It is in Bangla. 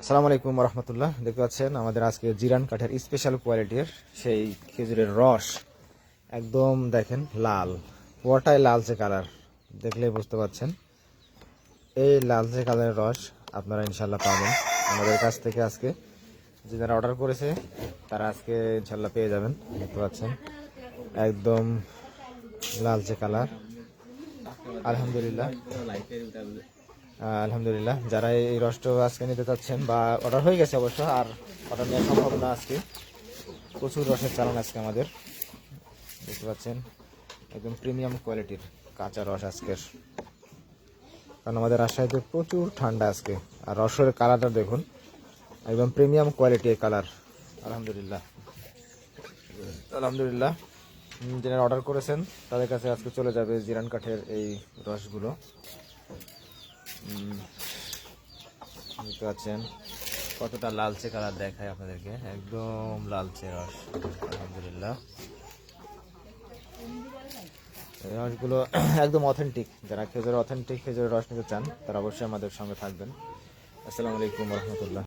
আসসালামু আলাইকুম রহমতুল্লাহ। দেখতে পাচ্ছেন আমাদের আজকে জিরান কাঠের স্পেশাল কোয়ালিটির সেই খেজুরের রস। একদম দেখেন লাল, পুরোটাই লালচে কালার, দেখলেই বুঝতে পাচ্ছেন। এই লালচে কালারের রস আপনারা ইনশাল্লাহ পাবেন আমাদের কাছ থেকে। আজকে যে যারা অর্ডার করেছে তারা আজকে ইনশাল্লাহ পেয়ে যাবেন। দেখতে পাচ্ছেন একদম লালচে কালার। আলহামদুলিল্লাহ আলহামদুলিল্লাহ, যারা এই রসটা আজকে নিতে চাচ্ছেন বা অর্ডার হয়ে গেছে অবশ্য, আর অর্ডার নেওয়া সম্ভব না আজকে, প্রচুর রসের চালান আজকে আমাদের। দেখতে পাচ্ছেন একদম প্রিমিয়াম কোয়ালিটির কাঁচা রস আজকের, কারণ আমাদের রাজশাহীতে প্রচুর ঠান্ডা আজকে। আর রসের কালারটা দেখুন, একদম প্রিমিয়াম কোয়ালিটির কালার। আলহামদুলিল্লাহ আলহামদুলিল্লাহ, যারা অর্ডার করেছেন তাদের কাছে আজকে চলে যাবে জিরান কাঠের এই রসগুলো। দেখতে পাচ্ছেন কতটা লালচে কালার দেখায় আপনাদেরকে, একদম লালচে রস। আলহামদুলিল্লাহ, এই রসগুলো একদম অথেন্টিক। যারা খেজুরের অথেন্টিক খেজুরের রস নিতে চান তারা অবশ্যই আমাদের সঙ্গে থাকবেন। আসসালামু আলাইকুম রহমতুল্লাহ।